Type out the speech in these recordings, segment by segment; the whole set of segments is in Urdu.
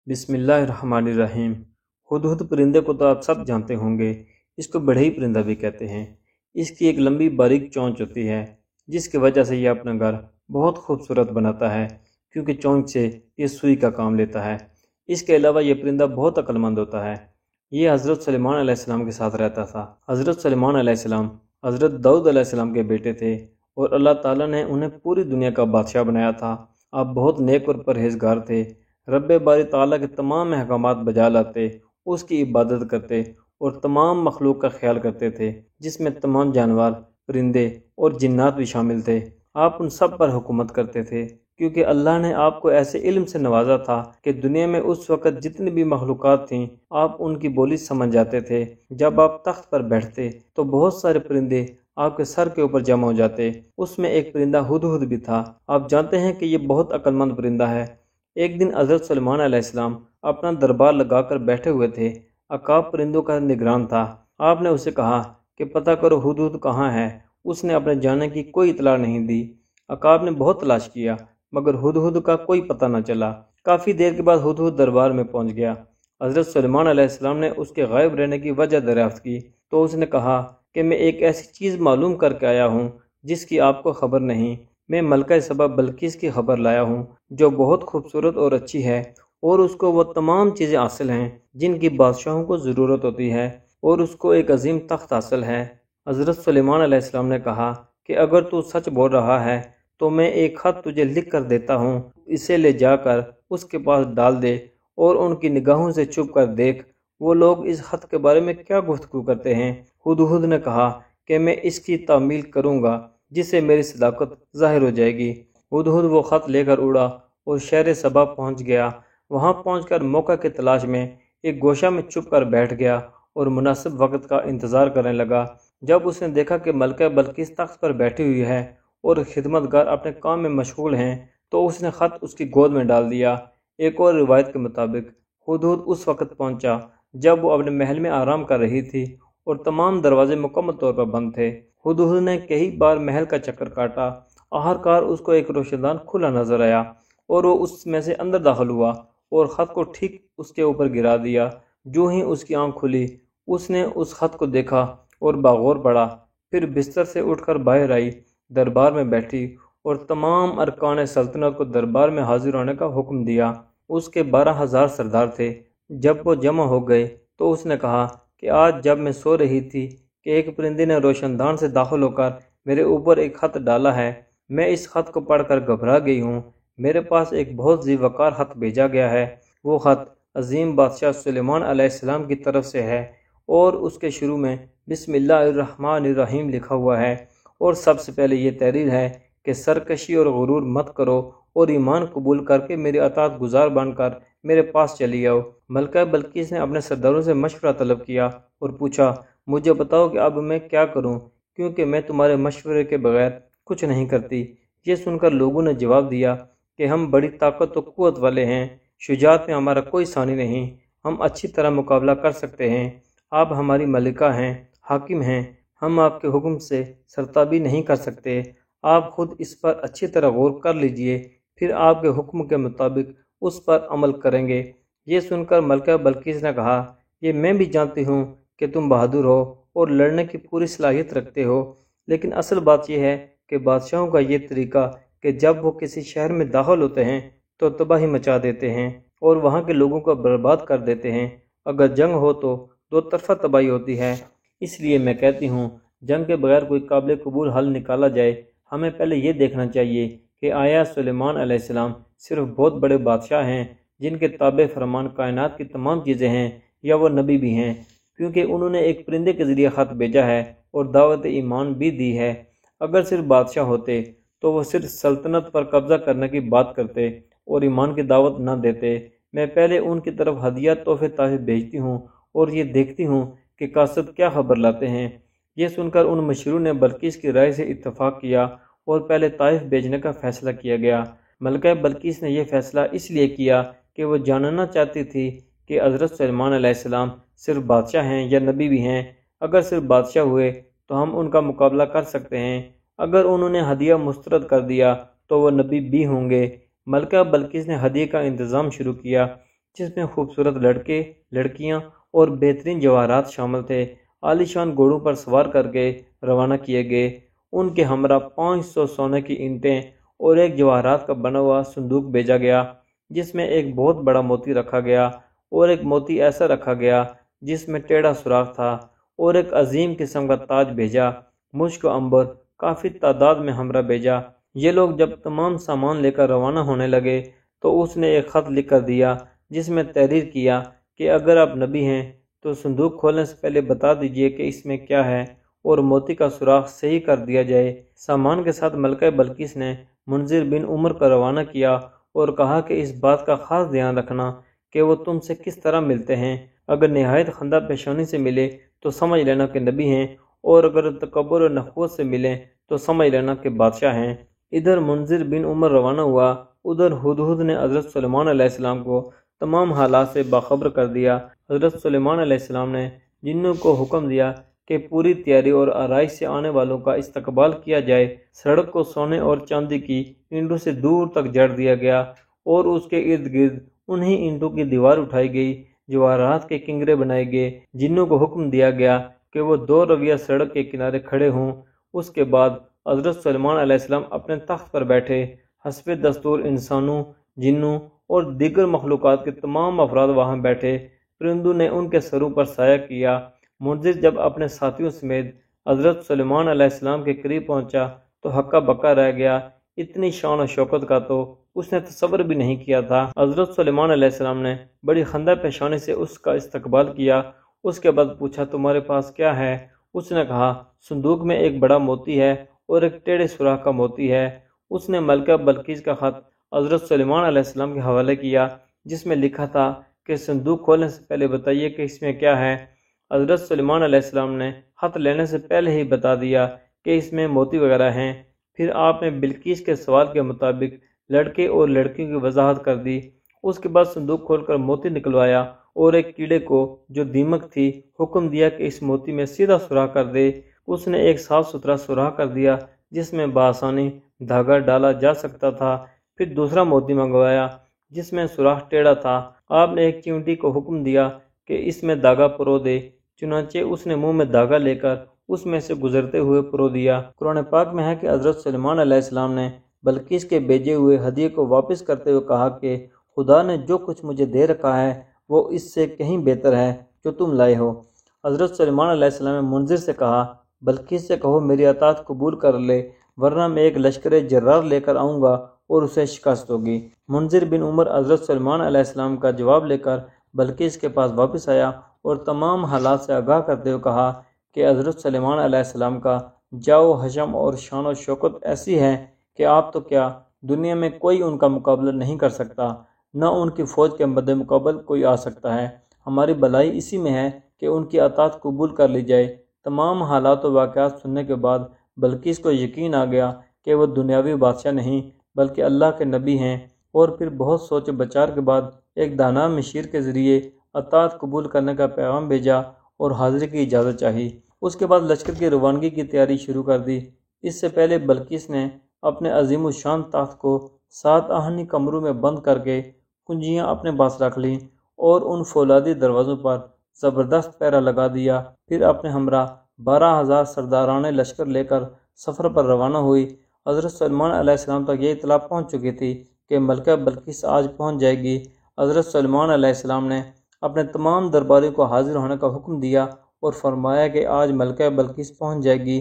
بسم اللہ الرحمن الرحیم۔ ہدہد پرندے کو تو آپ سب جانتے ہوں گے۔ اس کو بڑھئی پرندہ بھی کہتے ہیں۔ اس کی ایک لمبی باریک چونچ ہوتی ہے جس کی وجہ سے یہ اپنا گھر بہت خوبصورت بناتا ہے، کیونکہ چونچ سے یہ سوئی کا کام لیتا ہے۔ اس کے علاوہ یہ پرندہ بہت عقل مند ہوتا ہے۔ یہ حضرت سلیمان علیہ السلام کے ساتھ رہتا تھا۔ حضرت سلیمان علیہ السلام حضرت داؤد علیہ السلام کے بیٹے تھے اور اللہ تعالیٰ نے انہیں پوری دنیا کا بادشاہ بنایا تھا۔ آپ بہت نیک اور پرہیزگار تھے۔ رب باری تعالیٰ کے تمام احکامات بجا لاتے، اس کی عبادت کرتے اور تمام مخلوق کا خیال کرتے تھے، جس میں تمام جانور، پرندے اور جنات بھی شامل تھے۔ آپ ان سب پر حکومت کرتے تھے، کیونکہ اللہ نے آپ کو ایسے علم سے نوازا تھا کہ دنیا میں اس وقت جتنی بھی مخلوقات تھیں آپ ان کی بولی سمجھ جاتے تھے۔ جب آپ تخت پر بیٹھتے تو بہت سارے پرندے آپ کے سر کے اوپر جمع ہو جاتے۔ اس میں ایک پرندہ ہدہد بھی تھا۔ آپ جانتے ہیں کہ یہ بہت عقل مند پرندہ ہے۔ ایک دن حضرت سلیمان علیہ السلام اپنا دربار لگا کر بیٹھے ہوئے تھے۔ عقاب پرندوں کا نگران تھا۔ آپ نے اسے کہا کہ پتہ کرو ہدہد کہاں ہے۔ اس نے اپنے جانے کی کوئی اطلاع نہیں دی۔ عقاب نے بہت تلاش کیا مگر ہدہد کا کوئی پتہ نہ چلا۔ کافی دیر کے بعد ہدہد دربار میں پہنچ گیا۔ حضرت سلیمان علیہ السلام نے اس کے غائب رہنے کی وجہ دریافت کی تو اس نے کہا کہ میں ایک ایسی چیز معلوم کر کے آیا ہوں جس کی آپ کو خبر نہیں۔ میں ملکہ سبا بلقیس کی خبر لایا ہوں، جو بہت خوبصورت اور اچھی ہے، اور اس کو وہ تمام چیزیں حاصل ہیں جن کی بادشاہوں کو ضرورت ہوتی ہے، اور اس کو ایک عظیم تخت حاصل ہے۔ حضرت سلیمان علیہ السلام نے کہا کہ اگر تو سچ بول رہا ہے تو میں ایک خط تجھے لکھ کر دیتا ہوں، اسے لے جا کر اس کے پاس ڈال دے اور ان کی نگاہوں سے چھپ کر دیکھ وہ لوگ اس خط کے بارے میں کیا گفتگو کرتے ہیں۔ ہدہد نے کہا کہ میں اس کی تعمیل کروں گا جس سے میری صداقت ظاہر ہو جائے گی۔ ہدہد وہ خط لے کر اڑا اور شہر سبا پہنچ گیا۔ وہاں پہنچ کر موقع کی تلاش میں ایک گوشہ میں چھپ کر بیٹھ گیا اور مناسب وقت کا انتظار کرنے لگا۔ جب اس نے دیکھا کہ ملکہ بلقیس تخت پر بیٹھی ہوئی ہے اور خدمتگار اپنے کام میں مشغول ہیں تو اس نے خط اس کی گود میں ڈال دیا۔ ایک اور روایت کے مطابق ہدہد اس وقت پہنچا جب وہ اپنے محل میں آرام کر رہی تھی اور تمام دروازے مکمل طور پر بند تھے۔ ہدہد نے کئی بار محل کا چکر کاٹا۔ آخرکار اس کو ایک روشن دان کھلا نظر آیا اور وہ اس میں سے اندر داخل ہوا اور خط کو ٹھیک اس کے اوپر گرا دیا۔ جو ہی اس کی آنکھ کھلی اس نے اس خط کو دیکھا اور باغور پڑا، پھر بستر سے اٹھ کر باہر آئی، دربار میں بیٹھی اور تمام ارکان سلطنت کو دربار میں حاضر ہونے کا حکم دیا۔ اس کے 12,000 سردار تھے۔ جب وہ جمع ہو گئے تو اس نے کہا کہ آج جب میں سو رہی تھی کہ ایک پرندے نے روشن دان سے داخل ہو کر میرے اوپر ایک خط ڈالا ہے۔ میں اس خط کو پڑھ کر گھبرا گئی ہوں۔ میرے پاس ایک بہت ذی وقار خط بھیجا گیا ہے۔ وہ خط عظیم بادشاہ سلیمان علیہ السلام کی طرف سے ہے اور اس کے شروع میں بسم اللہ الرحمن الرحیم لکھا ہوا ہے، اور سب سے پہلے یہ تحریر ہے کہ سرکشی اور غرور مت کرو اور ایمان قبول کر کے میری اطاعت گزار بن کر میرے پاس چلی آؤ۔ ملکہ بلقیس نے اپنے سرداروں سے مشورہ طلب کیا اور پوچھا مجھے بتاؤ کہ اب میں کیا کروں، کیونکہ میں تمہارے مشورے کے بغیر کچھ نہیں کرتی۔ یہ سن کر لوگوں نے جواب دیا کہ ہم بڑی طاقت و قوت والے ہیں، شجاعت میں ہمارا کوئی ثانی نہیں، ہم اچھی طرح مقابلہ کر سکتے ہیں۔ آپ ہماری ملکہ ہیں، حاکم ہیں، ہم آپ کے حکم سے سرتابی نہیں کر سکتے۔ آپ خود اس پر اچھی طرح غور کر لیجئے، پھر آپ کے حکم کے مطابق اس پر عمل کریں گے۔ یہ سن کر ملکہ بلقیس نے کہا یہ میں بھی جانتی ہوں کہ تم بہادر ہو اور لڑنے کی پوری صلاحیت رکھتے ہو، لیکن اصل بات یہ ہے کہ بادشاہوں کا یہ طریقہ کہ جب وہ کسی شہر میں داخل ہوتے ہیں تو تباہی مچا دیتے ہیں اور وہاں کے لوگوں کو برباد کر دیتے ہیں۔ اگر جنگ ہو تو دو طرفہ تباہی ہوتی ہے، اس لیے میں کہتی ہوں جنگ کے بغیر کوئی قابل قبول حل نکالا جائے۔ ہمیں پہلے یہ دیکھنا چاہیے کہ آیا سلیمان علیہ السلام صرف بہت بڑے بادشاہ ہیں جن کے تابع فرمان کائنات کی تمام چیزیں ہیں، یا وہ نبی بھی ہیں، کیونکہ انہوں نے ایک پرندے کے ذریعے خط بھیجا ہے اور دعوت ایمان بھی دی ہے۔ اگر صرف بادشاہ ہوتے تو وہ صرف سلطنت پر قبضہ کرنے کی بات کرتے اور ایمان کی دعوت نہ دیتے۔ میں پہلے ان کی طرف ہدیہ تحفے تحائف بھیجتی ہوں اور یہ دیکھتی ہوں کہ قاصد کیا خبر لاتے ہیں۔ یہ سن کر ان مشیروں نے بلقیس کی رائے سے اتفاق کیا اور پہلے طائف بھیجنے کا فیصلہ کیا گیا۔ ملکہ بلقیس نے یہ فیصلہ اس لیے کیا کہ وہ جاننا چاہتی تھی کہ حضرت سلیمان علیہ السلام صرف بادشاہ ہیں یا نبی بھی ہیں۔ اگر صرف بادشاہ ہوئے تو ہم ان کا مقابلہ کر سکتے ہیں، اگر انہوں نے ہدیہ مسترد کر دیا تو وہ نبی بھی ہوں گے۔ ملکہ بلقیس نے ہدیے کا انتظام شروع کیا۔ جس میں خوبصورت لڑکے، لڑکیاں اور بہترین جواہرات شامل تھے۔ عالیشان گھوڑوں پر سوار کر کے روانہ کیے گئے۔ ان کے ہمراہ 500 سونے کی اینٹیں اور ایک جواہرات کا بنا ہوا صندوق بھیجا گیا، جس میں ایک بہت بڑا موتی رکھا گیا، اور ایک موتی ایسا رکھا گیا جس میں ٹیڑھا سوراخ تھا، اور ایک عظیم قسم کا تاج بھیجا۔ مشک و عنبر کافی تعداد میں ہمراہ بھیجا۔ یہ لوگ جب تمام سامان لے کر روانہ ہونے لگے تو اس نے ایک خط لکھ کر دیا، جس میں تحریر کیا کہ اگر آپ نبی ہیں تو صندوق کھولنے سے پہلے بتا دیجئے کہ اس میں کیا ہے، اور موتی کا سوراخ صحیح کر دیا جائے۔ سامان کے ساتھ ملکہ بلقیس نے منذر بن عمر کو روانہ کیا اور کہا کہ اس بات کا خاص دھیان رکھنا کہ وہ تم سے کس طرح ملتے ہیں۔ اگر نہایت خندہ پیشانی سے ملے تو سمجھ لینا کہ نبی ہیں، اور اگر تکبر و نخوت سے ملیں تو سمجھ لینا کہ بادشاہ ہیں۔ ادھر منذر بن عمر روانہ ہوا، ادھر ہدہد نے حضرت سلیمان علیہ السلام کو تمام حالات سے باخبر کر دیا۔ حضرت سلیمان علیہ السلام نے جنوں کو حکم دیا کہ پوری تیاری اور آرائش سے آنے والوں کا استقبال کیا جائے۔ سڑک کو سونے اور چاندی کی اینٹوں سے دور تک جڑ دیا گیا، اور اس کے ارد گرد انہی اینٹوں کی دیوار اٹھائی گئی، جواہرات کے کنگرے بنائے گئے۔ جنوں کو حکم دیا گیا کہ وہ 2 رویہ سڑک کے کنارے کھڑے ہوں۔ اس کے بعد حضرت سلیمان علیہ السلام اپنے تخت پر بیٹھے۔ حسب دستور انسانوں، جنوں اور دیگر مخلوقات کے تمام افراد وہاں بیٹھے۔ پرندوں نے ان کے سروں پر سایہ کیا۔ منذر جب اپنے ساتھیوں سمیت حضرت سلیمان علیہ السلام کے قریب پہنچا تو ہکا بکا رہ گیا۔ اتنی شان و شوکت کا تو اس نے تصور بھی نہیں کیا تھا۔ حضرت سلیمان علیہ السلام نے بڑی خندہ پیشانی سے اس کا استقبال کیا۔ اس کے بعد پوچھا، تمہارے پاس کیا ہے؟ اس نے کہا، صندوق میں ایک بڑا موتی ہے اور ایک ٹیڑھے سوراخ کا موتی ہے۔ اس نے ملکہ بلقیس کا خط حضرت سلیمان علیہ السلام کے حوالے کیا، جس میں لکھا تھا کہ صندوق کھولنے سے پہلے بتائیے کہ اس میں کیا ہے۔ حضرت سلیمان علیہ السلام نے خط لینے سے پہلے ہی بتا دیا کہ اس میں موتی وغیرہ ہیں۔ پھر آپ نے بلقیس کے سوال کے مطابق لڑکے اور لڑکیوں کی وضاحت کر دی۔ اس کے بعد صندوق کھول کر موتی نکلوایا، اور ایک کیڑے کو جو دیمک تھی حکم دیا کہ اس موتی میں سیدھا سوراخ کر دے۔ اس نے ایک صاف ستھرا سوراخ کر دیا جس میں بآسانی دھاگا ڈالا جا سکتا تھا۔ پھر دوسرا موتی منگوایا جس میں سوراخ ٹیڑھا تھا۔ آپ نے ایک چیونٹی کو حکم دیا کہ اس میں دھاگا پرو دے، چنانچہ اس نے منہ میں دھاگا لے کر اس میں سے گزرتے ہوئے پرو دیا۔ قرآن پاک میں ہے کہ حضرت سلیمان علیہ السلام نے بلقیس کے بھیجے ہوئے ہدیے کو واپس کرتے ہوئے کہا کہ خدا نے جو کچھ مجھے دے رکھا ہے وہ اس سے کہیں بہتر ہے جو تم لائے ہو۔ حضرت سلیمان علیہ السلام نے منذر سے کہا، بلقیس سے کہو میری اطاعت قبول کر لے، ورنہ میں ایک لشکر جرار لے کر آؤں گا اور اسے شکست ہوگی۔ منذر بن عمر حضرت سلیمان علیہ السلام کا جواب لے کر بلقیس کے پاس واپس آیا اور تمام حالات سے آگاہ کرتے ہوئے کہا کہ حضرت سلیمان علیہ السلام کا جاؤ حشم اور شان و شوکت ایسی ہے کہ آپ تو کیا دنیا میں کوئی ان کا مقابلہ نہیں کر سکتا، نہ ان کی فوج کے مد مقابل کوئی آ سکتا ہے۔ ہماری بھلائی اسی میں ہے کہ ان کی اطاعت قبول کر لی جائے۔ تمام حالات و واقعات سننے کے بعد بلقیس کو یقین آ گیا کہ وہ دنیاوی بادشاہ نہیں بلکہ اللہ کے نبی ہیں، اور پھر بہت سوچ بچار کے بعد ایک دانا مشیر کے ذریعے اطاعت قبول کرنے کا پیغام بھیجا اور حاضری کی اجازت چاہی۔ اس کے بعد لشکر کی روانگی کی تیاری شروع کر دی۔ اس سے پہلے بلقیس نے اپنے عظیم الشان تخت کو 7 آہنی کمروں میں بند کر کے کنجیاں اپنے پاس رکھ لیں اور ان فولادی دروازوں پر زبردست پہرا لگا دیا۔ پھر اپنے ہمراہ 12,000 سرداران لشکر لے کر سفر پر روانہ ہوئی۔ حضرت سلیمان علیہ السلام تک یہ اطلاع پہنچ چکی تھی کہ ملکہ بلقیس آج پہنچ جائے گی۔ حضرت سلیمان علیہ السلام نے اپنے تمام درباریوں کو حاضر ہونے کا حکم دیا اور فرمایا کہ آج ملکہ بلقیس پہنچ جائے گی۔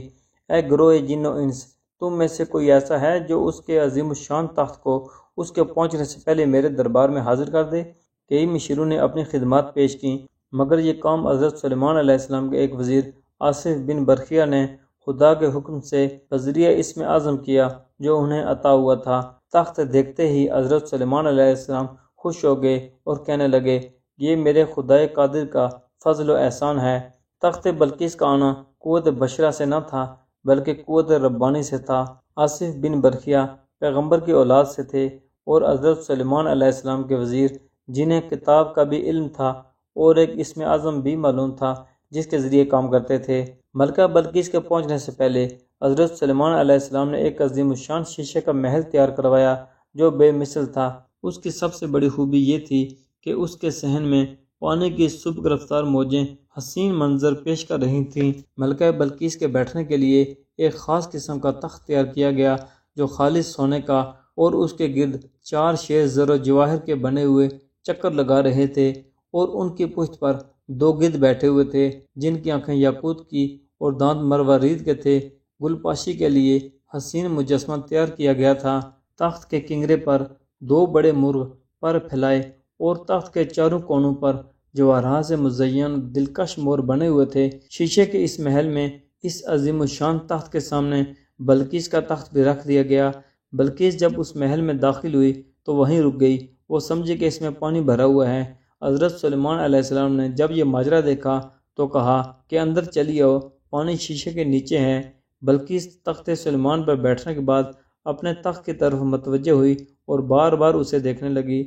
اے گروہ جن و انس، تم میں سے کوئی ایسا ہے جو اس کے عظیم الشان تخت کو اس کے پہنچنے سے پہلے میرے دربار میں حاضر کر دے؟ کئی مشیروں نے اپنی خدمات پیش کیں، مگر یہ کام حضرت سلیمان علیہ السلام کے ایک وزیر آصف بن برخیہ نے خدا کے حکم سے بذریعہ اسم اعظم کیا جو انہیں عطا ہوا تھا۔ تخت دیکھتے ہی حضرت سلیمان علیہ السلام خوش ہو گئے اور کہنے لگے، یہ میرے خدائے قادر کا فضل و احسان ہے۔ تخت بلقیس کا آنا قوت بشرہ سے نہ تھا بلکہ قوت ربانی سے تھا۔ آصف بن برخیہ پیغمبر کی اولاد سے تھے اور حضرت سلیمان علیہ السلام کے وزیر، جنہیں کتاب کا بھی علم تھا اور ایک اسم اعظم بھی معلوم تھا جس کے ذریعے کام کرتے تھے۔ ملکہ بلقیس کے پہنچنے سے پہلے حضرت سلیمان علیہ السلام نے ایک عظیم الشان شیشے کا محل تیار کروایا جو بے مثل تھا۔ اس کی سب سے بڑی خوبی یہ تھی کہ اس کے صحن میں پانی کی سبک رفتار موجیں حسین منظر پیش کر رہی تھیں۔ ملکہ بلقیس کے بیٹھنے کے لیے ایک خاص قسم کا تخت تیار کیا گیا جو خالص سونے کا اور اس کے گرد 4 شیر زر و جواہر کے بنے ہوئے چکر لگا رہے تھے، اور ان کی پشت پر 2 گدھ بیٹھے ہوئے تھے جن کی آنکھیں یاقوت کی اور دانت مروارید کے تھے۔ گلپاشی کے لیے حسین مجسمہ تیار کیا گیا تھا۔ تخت کے کنگرے پر 2 بڑے مرغ پر پھیلائے اور تخت کے چاروں کونوں پر جواہرات سے مزین دلکش مور بنے ہوئے تھے۔ شیشے کے اس محل میں اس عظیم الشان تخت کے سامنے بلقیس کا تخت بھی رکھ دیا گیا۔ بلقیس جب اس محل میں داخل ہوئی تو وہیں رک گئی۔ وہ سمجھی کہ اس میں پانی بھرا ہوا ہے۔ حضرت سلیمان علیہ السلام نے جب یہ ماجرا دیکھا تو کہا کہ اندر چلی آؤ، پانی شیشے کے نیچے ہے۔ بلقیس تخت سلیمان پر بیٹھنے کے بعد اپنے تخت کی طرف متوجہ ہوئی اور بار بار اسے دیکھنے لگی۔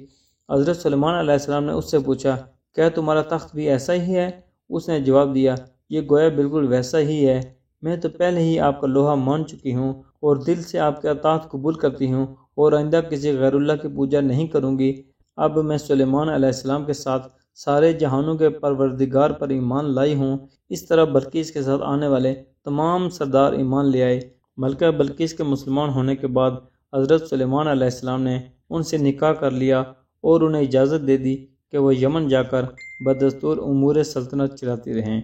حضرت سلیمان علیہ السلام نے اس سے پوچھا، کیا تمہارا تخت بھی ایسا ہی ہے؟ اس نے جواب دیا، یہ گویا بالکل ویسا ہی ہے۔ میں تو پہلے ہی آپ کا لوہا مان چکی ہوں اور دل سے آپ کے اطاعت قبول کرتی ہوں اور آئندہ کسی غیر اللہ کی پوجا نہیں کروں گی۔ اب میں سلیمان علیہ السلام کے ساتھ سارے جہانوں کے پروردگار پر ایمان لائی ہوں۔ اس طرح بلقیس کے ساتھ آنے والے تمام سردار ایمان لے آئے۔ ملکہ بلقیس کے مسلمان ہونے کے بعد حضرت سلیمان علیہ السلام نے ان سے نکاح کر لیا اور انہیں اجازت دے دی کہ وہ یمن جا کر بدستور امور سلطنت چلاتی رہیں۔